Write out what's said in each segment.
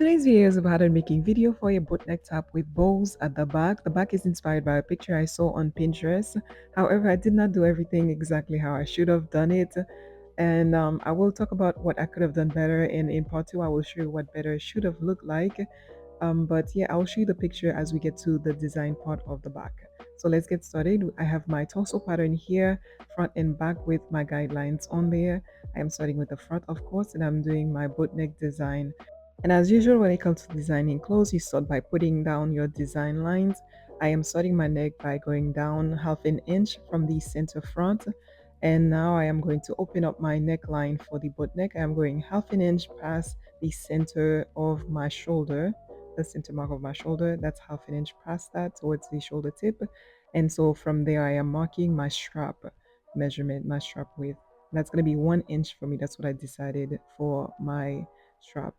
Today's video is about making video for a boat neck top with bows at the back. The back is inspired by a picture I saw on Pinterest. However, I did not do everything exactly how I should have done it. And I will talk about what I could have done better. And in part two, I will show you what better should have looked like. But yeah, I'll show you the picture as we get to the design part of the back. So let's get started. I have my torso pattern here, front and back with my guidelines on there. I am starting with the front, of course, and I'm doing my boat neck design. And as usual, when it comes to designing clothes, you start by putting down your design lines. I am starting my neck by going down half an inch from the center front. And now I am going to open up my neckline for the boat neck. I am going half an inch past the center of my shoulder, the center mark of my shoulder. That's half an inch past that towards the shoulder tip. And so from there, I am marking my strap measurement, my strap width. That's going to be 1 inch for me. That's what I decided for my strap.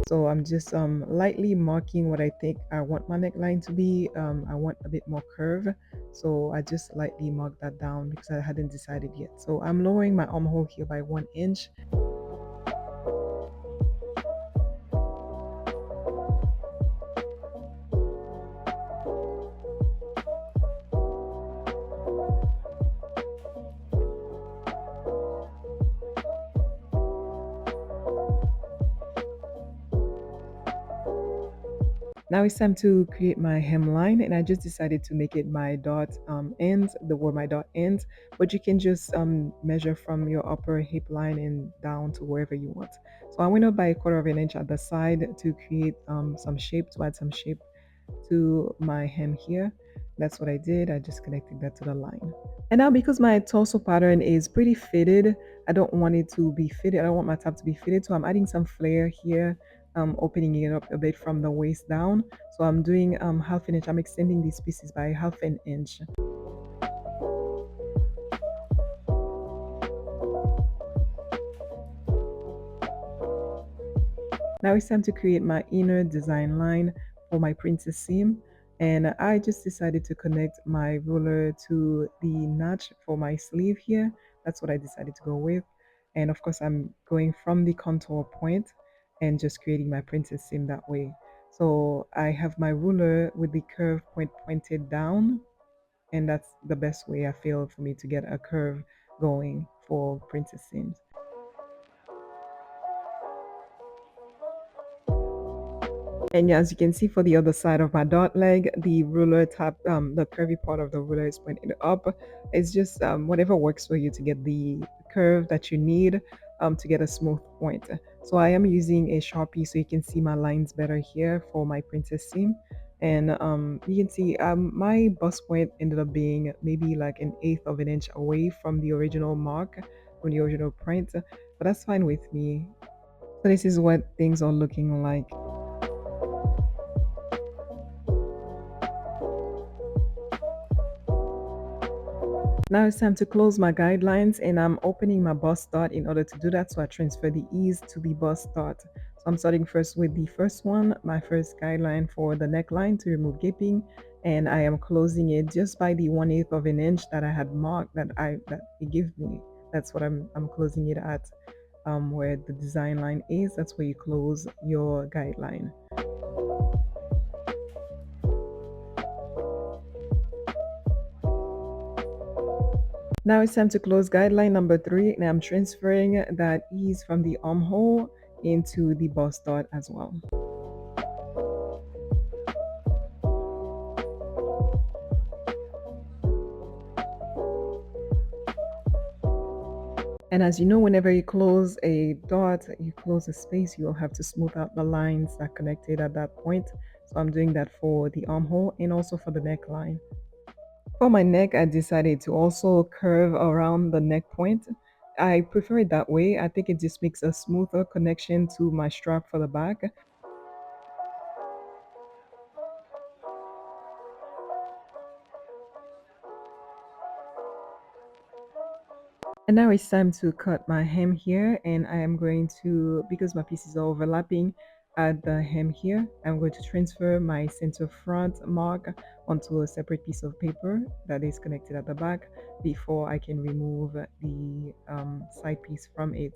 So I'm just lightly marking what I think I want my neckline to be. I want a bit more curve. So I just lightly marked that down because I hadn't decided yet. So I'm lowering my armhole here by 1 inch. Now it's time to create my hemline, and I just decided to make it my dot ends, the where my dot ends, but you can just measure from your upper hip line and down to wherever you want. So I went up by a quarter of an inch at the side to create some shape, to add some shape to my hem here. That's what I did. I just connected that to the line. And now because my torso pattern is pretty fitted, I don't want it to be fitted. I don't want my top to be fitted. So I'm adding some flare here, opening it up a bit from the waist down. So I'm doing half an inch. I'm extending these pieces by half an inch. Now it's time to create my inner design line for my princess seam. And I just decided to connect my ruler to the notch for my sleeve here. That's what I decided to go with. And of course, I'm going from the contour point and just creating my princess seam that way. So I have my ruler with the curve point pointed down. And that's the best way I feel for me to get a curve going for princess seams. And yeah, as you can see for the other side of my dot leg, the ruler top, the curvy part of the ruler is pointed up. It's just whatever works for you to get the curve that you need to get a smooth point. So I am using a Sharpie so you can see my lines better here for my princess seam. And you can see my bust point ended up being maybe like an eighth of an inch away from the original mark, from the original print, but that's fine with me. So this is what things are looking like. Now it's time to close my guidelines, and I'm opening my bust dot in order to do that. So I transfer the ease to the bust dot. So I'm starting first with the first one, my first guideline for the neckline to remove gaping. And I am closing it just by the 1/8 of an inch that I had marked that it gave me. That's what I'm closing it at, where the design line is. That's where you close your guideline. Now it's time to close guideline number 3, and I'm transferring that ease from the armhole into the bust dot as well. And as you know, whenever you close a dot, you close a space, you'll have to smooth out the lines that connected at that point. So I'm doing that for the armhole and also for the neckline. For my neck, I decided to also curve around the neck point. I prefer it that way. I think it just makes a smoother connection to my strap for the back. And now it's time to cut my hem here, and I am going to, because my pieces are overlapping at the hem here, I'm going to transfer my center front mark onto a separate piece of paper that is connected at the back before I can remove the side piece from it.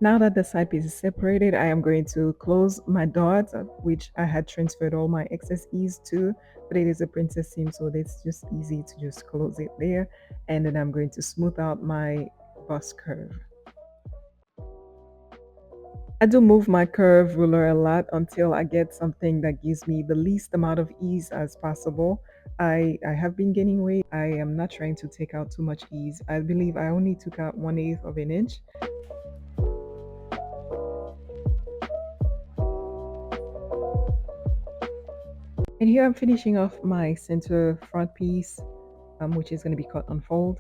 Now that the side piece is separated, I am going to close my dot, which I had transferred all my excess ease to, but it is a princess seam, so it's just easy to just close it there. And then I'm going to smooth out my bust curve. I do move my curve ruler a lot until I get something that gives me the least amount of ease as possible. I have been gaining weight. I am not trying to take out too much ease. I believe I only took out 1/8 of an inch. And here I'm finishing off my center front piece, which is going to be cut on fold.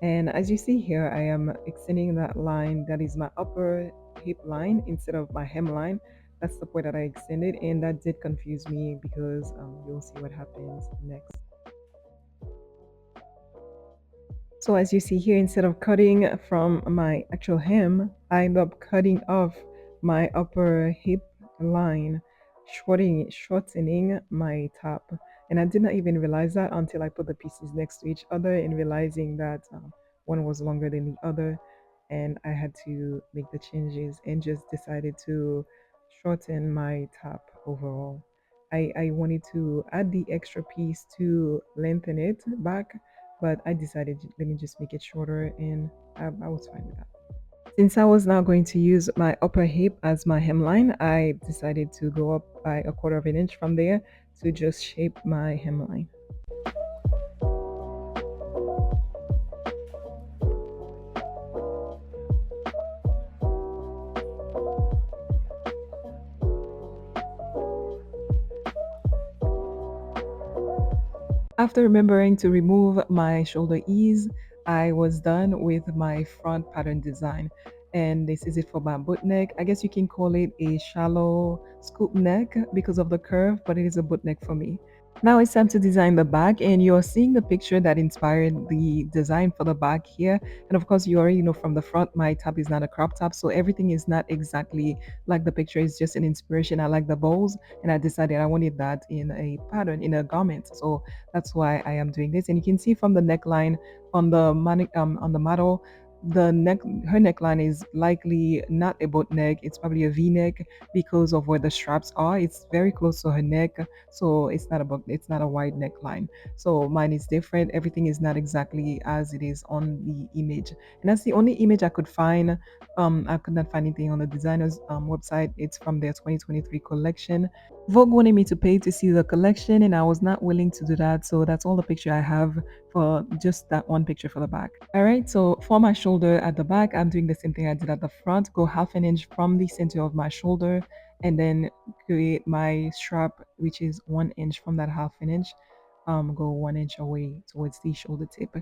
And as you see here, I am extending that line that is my upper hip line instead of my hem line. That's the point that I extended, and that did confuse me because you'll see what happens next. So as you see here, instead of cutting from my actual hem, I end up cutting off my upper hip line, shortening my top. And I did not even realize that until I put the pieces next to each other and realizing that one was longer than the other. And I had to make the changes and just decided to shorten my top overall. I wanted to add the extra piece to lengthen it back, but I decided let me just make it shorter, and I was fine with that. Since I was now going to use my upper hip as my hemline, I decided to go up by a quarter of an inch from there to just shape my hemline. After remembering to remove my shoulder ease, I was done with my front pattern design. And this is it for my boot neck. I guess you can call it a shallow scoop neck because of the curve, but it is a boot neck for me. Now it's time to design the back, and you're seeing the picture that inspired the design for the back here. And of course, you already know from the front, my top is not a crop top, so everything is not exactly like the picture. It's just an inspiration. I like the bows, and I decided I wanted that in a pattern, in a garment. So that's why I am doing this. And you can see from the neckline on the model, her neckline is likely not a boat neck. It's probably a V-neck because of where the straps are. It's very close to her neck, so it's not a wide neckline. So mine is different. Everything is not exactly as it is on the image, and that's the only image I could find. I could not find anything on the designer's website. It's from their 2023 collection. Vogue wanted me to pay to see the collection, and I was not willing to do that. So that's all the picture I have for just that one picture for the back. All right, so for my shoulder at the back, I'm doing the same thing I did at the front. Go half an inch from the center of my shoulder, and then create my strap, which is 1 inch from that half an inch. Go 1 inch away towards the shoulder tip.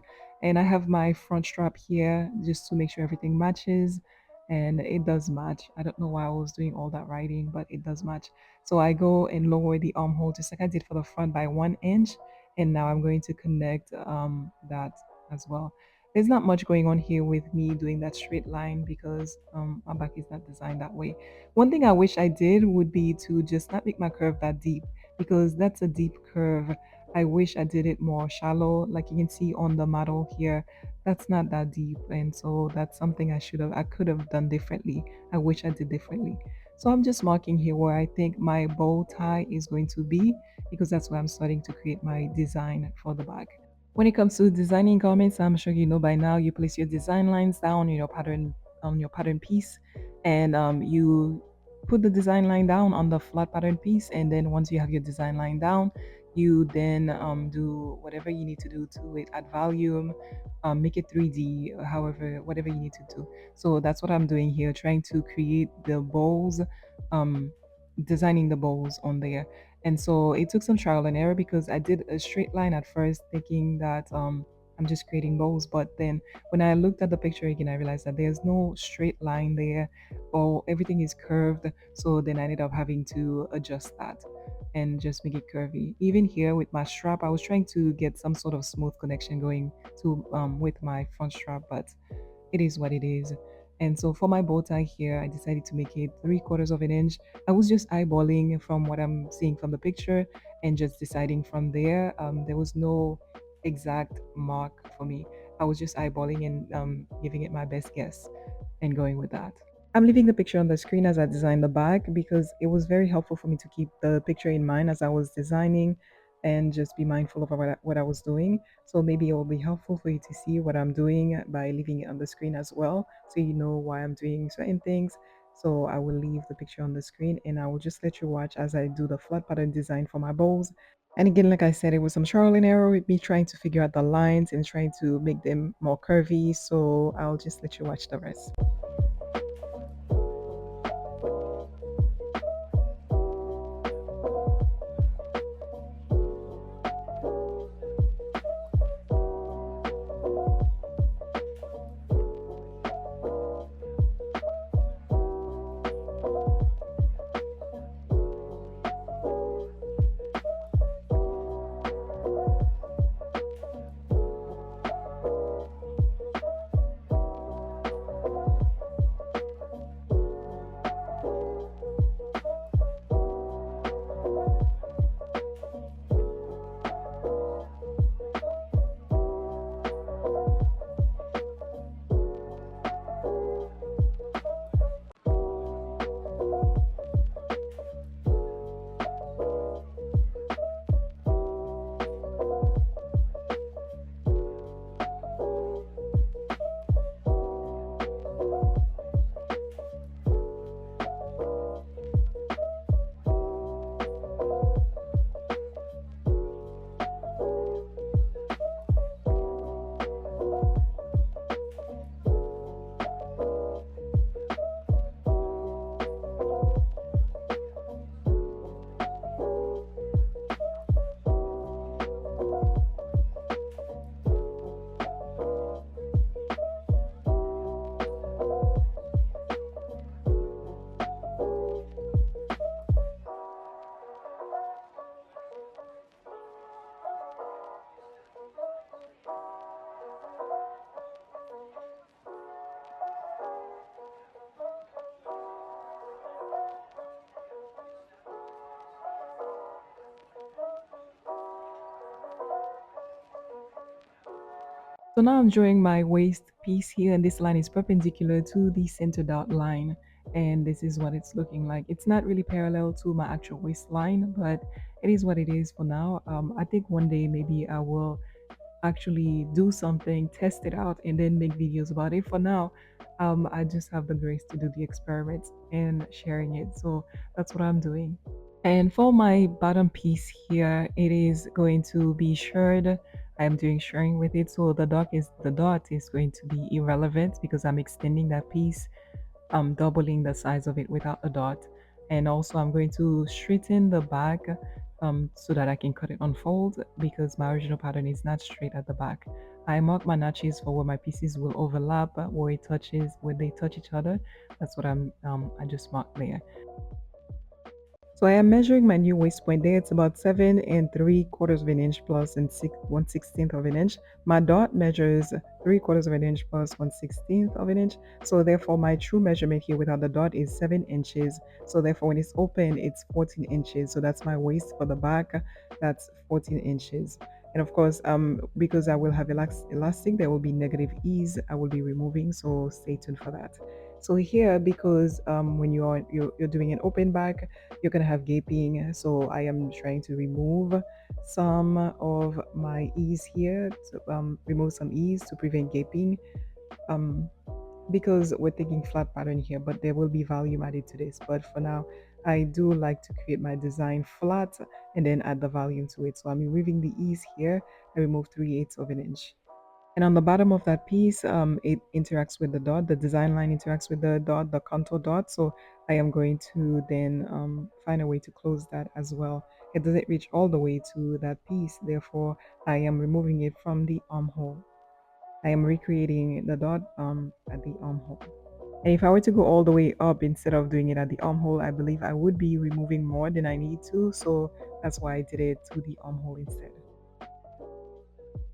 And I have my front strap here just to make sure everything matches. And it does match. I don't know why I was doing all that writing, but it does match. So I go and lower the armhole just like I did for the front by 1 inch. And now I'm going to connect that as well. There's not much going on here with me doing that straight line because my back is not designed that way. One thing I wish I did would be to just not make my curve that deep because that's a deep curve. I wish I did it more shallow. Like you can see on the model here, that's not that deep. And so that's something I could have done differently. I wish I did differently. So I'm just marking here where I think my bow tie is going to be because that's where I'm starting to create my design for the bag. When it comes to designing garments, I'm sure you know by now you place your design lines down on your pattern piece, and you put the design line down on the flat pattern piece, and then once you have your design line down, you then do whatever you need to do to it, add volume, make it 3D, however, whatever you need to do. So that's what I'm doing here, trying to create the bowls, um, designing the bowls on there. And so it took some trial and error because I did a straight line at first, thinking that I'm just creating bows. But then when I looked at the picture again, I realized that there's no straight line there, or everything is curved. So then I ended up having to adjust that and just make it curvy. Even here with my strap, I was trying to get some sort of smooth connection going to with my front strap, but it is what it is. And so for my bow tie here, I decided to make it 3/4 of an inch. I was just eyeballing from what I'm seeing from the picture and just deciding from there. There was no exact mark for me. I was just eyeballing and giving it my best guess and going with that. I'm leaving the picture on the screen as I design the back because it was very helpful for me to keep the picture in mind as I was designing and just be mindful of what I was doing. So maybe it will be helpful for you to see what I'm doing by leaving it on the screen as well, so you know why I'm doing certain things. So I will leave the picture on the screen and I will just let you watch as I do the flat pattern design for my bows. And again, like I said, it was some trial and error with me trying to figure out the lines and trying to make them more curvy. So I'll just let you watch the rest. So now I'm drawing my waist piece here, and this line is perpendicular to the center dot line. And this is what it's looking like. It's not really parallel to my actual waistline, but it is what it is for now. I think one day maybe I will actually do something, test it out, and then make videos about it. For now, I just have the grace to do the experiments and sharing it. So that's what I'm doing. And for my bottom piece here, it is going to be shirred. I am doing shirring with it. So the dot is going to be irrelevant because I'm extending that piece. I'm doubling the size of it without a dot. And also I'm going to straighten the back so that I can cut it on fold because my original pattern is not straight at the back. I mark my notches for where my pieces will overlap, where they touch each other. That's what I just marked there. So I am measuring my new waist point there. It's about 7 3/4 of an inch plus and 1/16 of an inch. My dot measures 3/4 of an inch plus 1/16 of an inch. So therefore my true measurement here without the dot is 7 inches. So therefore when it's open, it's 14 inches. So that's my waist for the back. That's 14 inches. And of course, because I will have elastic, there will be negative ease I will be removing. So stay tuned for that. So here, because when you're doing an open back, you're gonna have gaping. So I am trying to remove some of my ease here, to remove some ease to prevent gaping. Um, because we're taking flat pattern here, but there will be volume added to this. But for now, I do like to create my design flat and then add the volume to it. So I'm removing the ease here. I remove 3/8 of an inch. And on the bottom of that piece, it interacts with the dot. The design line interacts with the dot, the contour dot. So I am going to then find a way to close that as well it doesn't reach all the way to that piece. Therefore, I am removing it from the armhole. I am recreating the dot at the armhole. And if I were to go all the way up instead of doing it at the armhole, I believe I would be removing more than I need to. So that's why I did it to the armhole instead.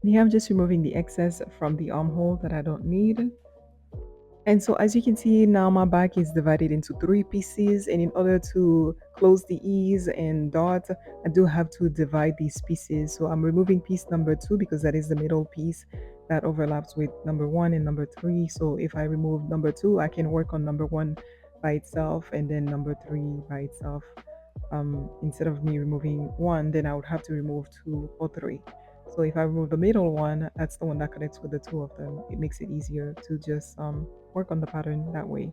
And here I'm just removing the excess from the armhole that I don't need. And so as you can see now my back is divided into three pieces, and in order to close the ease and dot, I do have to divide these pieces. So I'm removing piece number 2 because that is the middle piece that overlaps with number 1 and number 3. So if I remove number 2, I can work on number 1 by itself and then number 3 by itself. Instead of me removing 1, then I would have to remove 2 or 3. So if I remove the middle one, that's the one that connects with the two of them. It makes it easier to just work on the pattern that way.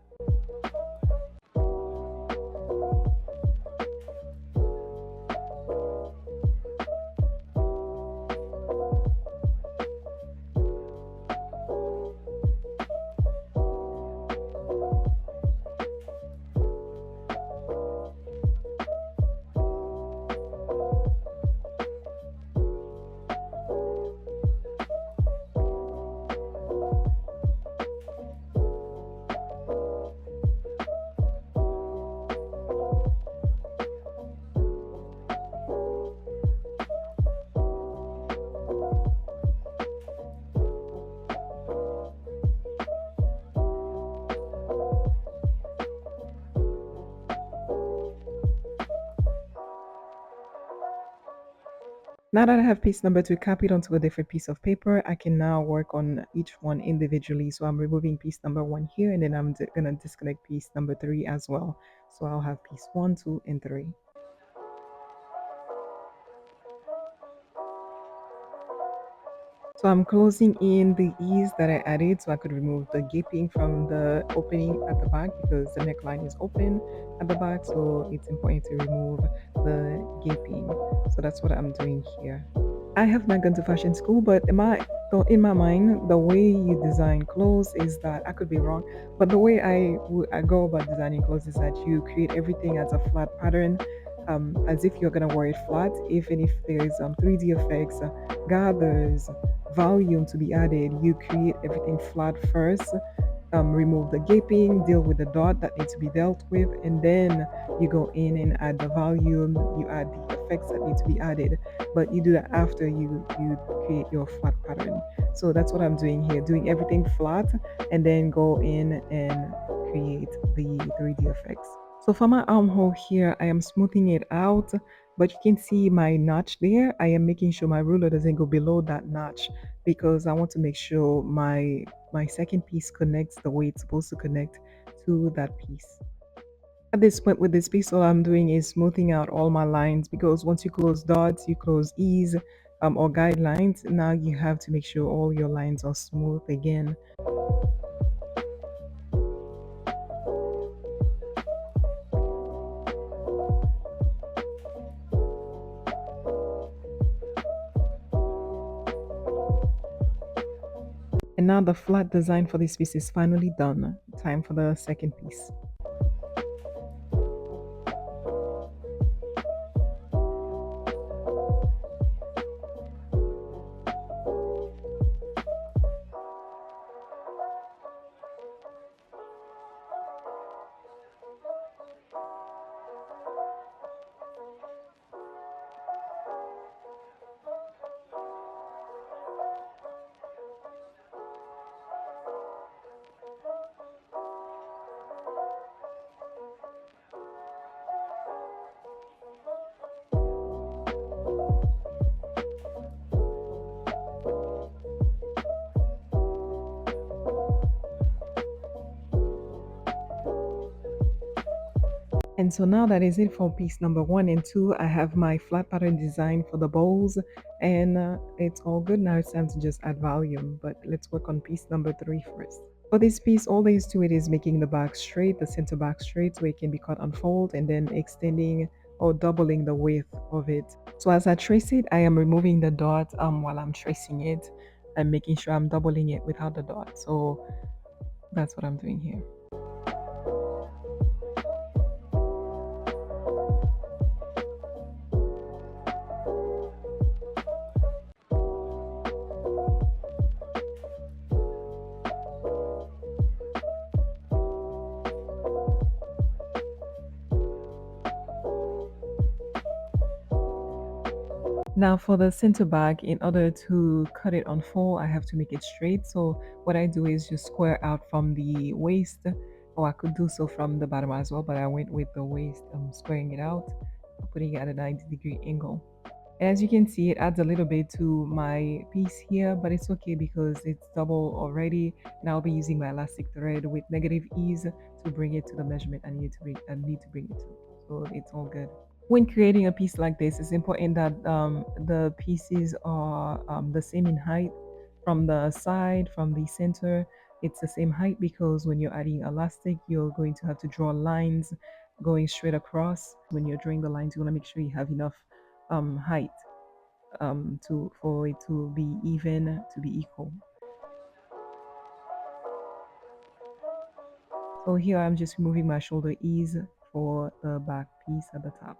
Now that I have piece number 2 copied onto a different piece of paper, I can now work on each one individually. So I'm removing piece number 1 here, and then I'm going to disconnect piece number 3 as well. So I'll have piece 1, 2, and 3. So I'm closing in the ease that I added so I could remove the gaping from the opening at the back because the neckline is open at the back. So it's important to remove the gaping. So that's what I'm doing here. I have not gone to fashion school, but in my mind, the way you design clothes is that I could be wrong, but the way I go about designing clothes is that you create everything as a flat pattern, as if you're gonna wear it flat. Even if there's 3D effects, gathers, volume to be added, you create everything flat first. Remove the gaping, deal with the dot that needs to be dealt with, and then you go in and add the volume, you add the effects that need to be added, but you do that after you create your flat pattern. So that's what I'm doing here, doing everything flat and then go in and create the 3D effects. So for my armhole here, I am smoothing it out, but you can see my notch there. I am making sure my ruler doesn't go below that notch because I want to make sure my second piece connects the way it's supposed to connect to that piece. At this point with this piece, all I'm doing is smoothing out all my lines because once you close dots, you close ease or guidelines. Now you have to make sure all your lines are smooth again. And now the flat design for this piece is finally done. Time for the second piece. And so now that is it for piece number 1 and 2. I have my flat pattern design for the bowls, and it's all good. Now it's time to just add volume, but let's work on piece number 3 first. For this piece, all there is to it is making the back straight, the center back straight, so it can be cut on fold, and then extending or doubling the width of it. So as I trace it, I am removing the dot while I'm tracing it. I'm making sure I'm doubling it without the dot. So that's what I'm doing here. Now for the center back, in order to cut it on fold, I have to make it straight. So what I do is just square out from the waist, or I could do so from the bottom as well, but I went with the waist, squaring it out, putting it at a 90-degree angle. As you can see, it adds a little bit to my piece here, but it's okay because it's double already, and I'll be using my elastic thread with negative ease to bring it to the measurement I need to bring it to. So it's all good. When creating a piece like this, it's important that the pieces are the same in height from the side, from the center. It's the same height because when you're adding elastic, you're going to have to draw lines going straight across. When you're drawing the lines, you want to make sure you have enough height to for it to be even, to be equal. So here I'm just removing my shoulder ease for the back piece at the top.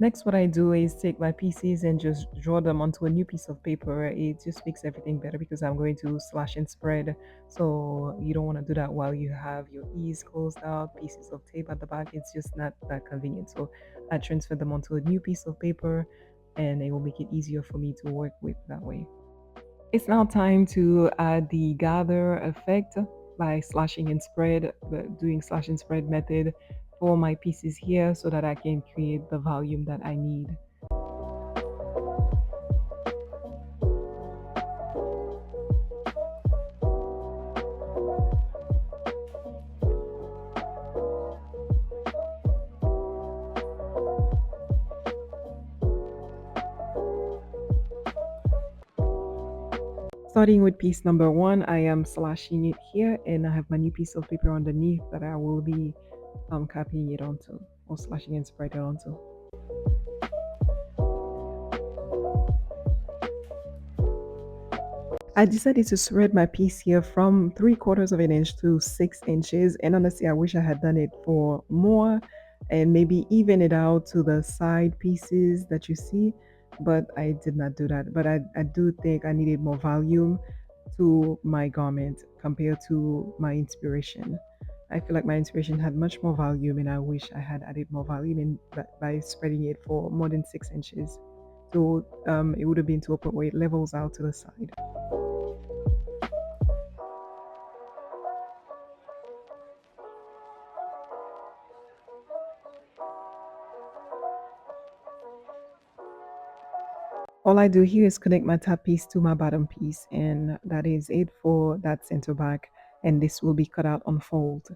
Next, what I do is take my pieces and just draw them onto a new piece of paper. It just makes everything better because I'm going to slash and spread. So you don't want to do that while you have your ease closed out, pieces of tape at the back. It's just not that convenient. So I transfer them onto a new piece of paper and it will make it easier for me to work with that way. It's now time to add the gather effect by slashing and spread, doing slash and spread method for my pieces here so that I can create the volume that I need. Starting with piece number one, I am slashing it here and I have my new piece of paper underneath that I will be copying it onto or slashing and spread it onto. I decided to spread my piece here from 3/4 of an inch to 6 inches. And honestly, I wish I had done it for more and maybe even it out to the side pieces that you see, but I did not do that. But I do think I needed more volume to my garment compared to my inspiration. I feel like my inspiration had much more volume, and I wish I had added more volume by spreading it for more than 6 inches. So it would have been to a point where it levels out to the side. All I do here is connect my top piece to my bottom piece, and that is it for that center back. And this will be cut out on fold.